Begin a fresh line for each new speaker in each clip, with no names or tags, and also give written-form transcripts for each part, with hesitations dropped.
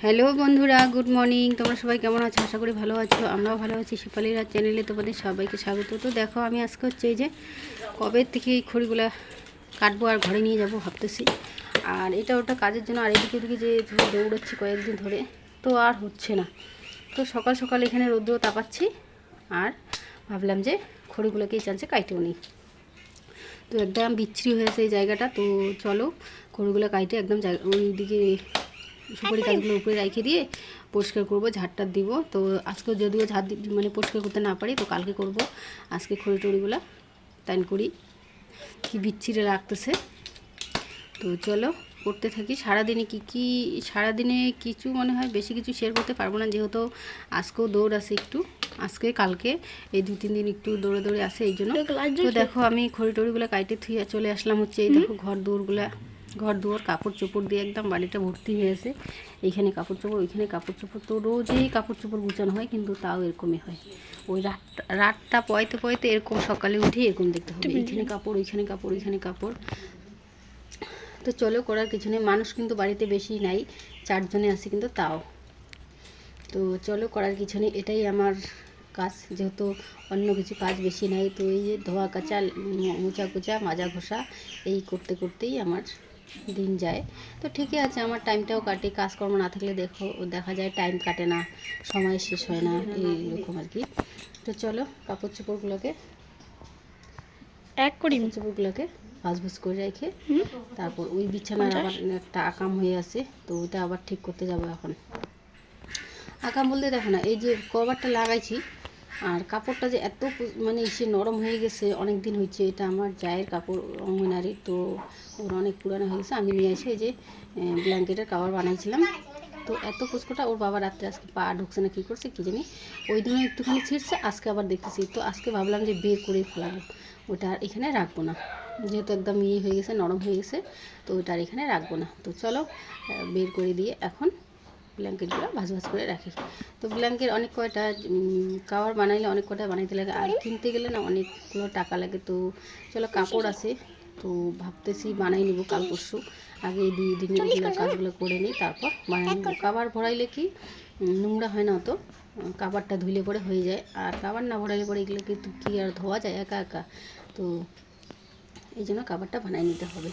Hello বন্ধুরা, good morning. তোমরা সবাই কেমন আছো? আশা করি ভালো আছো। আমরাও ভালো আছি। শেফালির রাত চ্যানেলে তোমাদের সবাইকে স্বাগত। তো দেখো, আমি আজকে হচ্ছে এই যে কবে থেকে এই খড়িগুলা কাটবো আর ঘরে নিয়ে যাব ভাবতেছি। আর এটা ওটা কাজের জন্য আর এদিকে ওদিকে যে দৌড়াচ্ছি কয়েকদিন ধরে, তো আর হচ্ছে না। তো সকাল সকাল এখানে রোদ্র তাপাচ্ছি আর ভাবলাম যে খড়িগুলোকে এই চান্সে কাইটেও নিই। তো একদম বিচ্ছিরি হয়েছে এই জায়গাটা। তো চলো খড়িগুলো কাইটে একদম ওই দিকে সুপারি গাছগুলো উপরে রেখে দিয়ে পরিষ্কার করবো, ঝাড়টা দিব। তো আজকে যদিও ঝাড় মানে পরিষ্কার করতে না পারি, তো কালকে করব। আজকে খড়ি টড়িগুলো টাইন করি, কি বিচ্ছিরে রাখতেছে। তো চলো করতে থাকি। সারাদিনে কি সারাদিনে কিছু মনে হয় বেশি কিছু শেয়ার করতে পারবো না, যেহেতু আজকেও দৌড় আছে একটু, আজকে কালকে এই 2-3 দিন একটু দৌড়ে দৌড়ে আসে এই জন্য। তো দেখো আমি খড়ি টড়িগুলো কাইটে থুয়ে চলে আসলাম হচ্ছে এই দেখো ঘর দুয়ার কাপড় চোপড় দিয়ে একদম বাড়িটা ভর্তি হয়েছে। এইখানে কাপড় চোপড়, ওইখানে কাপড় চোপড়। তো রোজই কাপড় চোপড় গুছানো হয়, কিন্তু তাও এরকমই হয়। ওই রাতটা পয়তে পয়তে এরকম সকালে উঠে এরকম দেখতে হবে, এইখানে কাপড়, ওইখানে কাপড়, ওইখানে কাপড়। তো চলো করার কিছু নেই, মানুষ কিন্তু বাড়িতে বেশি নাই, 4 জনে আছে কিন্তু তাও। তো চলো করার কিছু নেই, এটাই আমার কাজ, যেহেতু অন্য কিছু কাজ বেশি নাই। তো এই যে ধোয়া কাচা, মোচা কোচা, মাজা ঘষা এই করতে করতেই আমার দিন যায়। তো ঠিকই আছে, আমার টাইমটাও কাটে। কাজকর্ম না থাকলে দেখা যায় টাইম কাটে না, সময় শেষ হয় না, এইরকম আর কি। তো চলো কাপড় চোপড়গুলোকে ভাঁজ করে রেখে তারপর ওই বিছানার আবার একটা আকাম হয়ে আছে, তো ওইটা আবার ঠিক করতে যাব এখন। আকাম বলতে দেখো না, এই যে কভারটা লাগাইছি আর কাপড়টা যে এত মানে সে নরম হয়ে গেছে, অনেক দিন হয়েছে। এটা আমার জায়ের কাপড়, অঙ্গনারী। তো ওর অনেক পুরানো হয়ে গেছে। আমি নিয়ে এসে এই যে ব্ল্যাঙ্কেটের কভার বানাইছিলাম। তো এত কুচকোটা, ওর বাবা রাত্রে আজকে পা ঢুকছে না কী করছে কী জানি, ওই দিনও একটুখানি ছিঁড়ছে, আজকে আবার দেখতেছি। তো আজকে ভাবলাম যে বের করে ফেলাবো, ওটা আর এখানে রাখবো না, যেহেতু একদম হয়ে গেছে, নরম হয়ে গেছে। তো ওটা আর এখানে রাখবো না। তো চলো বের করে দিয়ে এখন ব্ল্যাঙ্কেটগুলো ভাজ করে রাখি। তো ব্ল্যাঙ্কেট অনেক কয়টা কাভার বানাইলে অনেক কয়টা বানাইতে লাগে, আর কিনতে গেলে না অনেকগুলো টাকা লাগে। তো চলো কাপড় আছে, তো ভাবতেছি বানাই নেবো কাল পরশু। আগে এই 2 দিনের কাজগুলো করে নিই, তারপর বানাই নেবো। কাভার ভরাইলে কি নোংরা হয় না, তো কাভারটা ধুলে পরে হয়ে যায়। আর কাভার না ভরাইলে পরে এগুলো কিন্তু কি আর ধোয়া যায় একা একা, তো এই জন্য কাভারটা বানাই নিতে হবে।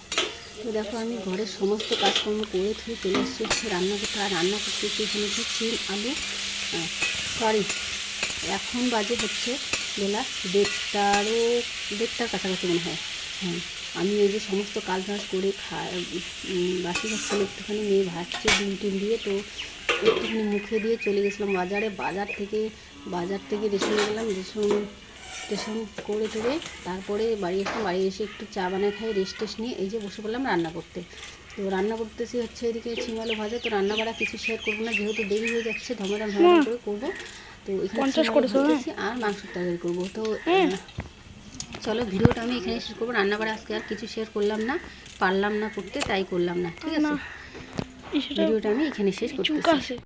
তো দেখো আমি ঘরের সমস্ত কাজকর্ম করে ধুয়ে চলে এসেছি হচ্ছে রান্না করতে। আর রান্না করতে এখানে চিকেন আলু, সরি এখন বাজে হচ্ছে বেলা 1:30-1:30টার কাছাকাছি মনে হয়। হ্যাঁ, আমি এই যে সমস্ত কাজ বাজ করে বাসি খাচ্ছিলাম, একটুখানি মেয়ে ভাজছে ডিম টিম দিয়ে, তো একটুখানি মুখে দিয়ে চলে গেছিলাম বাজারে। বাজার থেকে রেশন গেলাম, রেশন করে টরে তারপরে বাড়ি আসলাম। বাড়ি এসে একটু চা বানায় খাই, রেস্ট নিয়ে এই যে বসে পড়লাম রান্না করতে। তো রান্না করতেছি হচ্ছে এদিকে ছিম আলু ভাজা। তো রান্না বাড়া কিছু শেয়ার করবো না, যেহেতু দেরি হয়ে যাচ্ছে, ধমারাম করে করবো। তো এখানে ভাজতেছি আর মাংসের তরকারি করবো। তো চলো ভিডিওটা আমি এখানে শেষ করবো। রান্না বাড়া আজকে আর কিছু শেয়ার করলাম না, পারলাম না করতে, তাই করলাম না। ঠিক আছে, ভিডিওটা আমি এখানে শেষ করতেছি।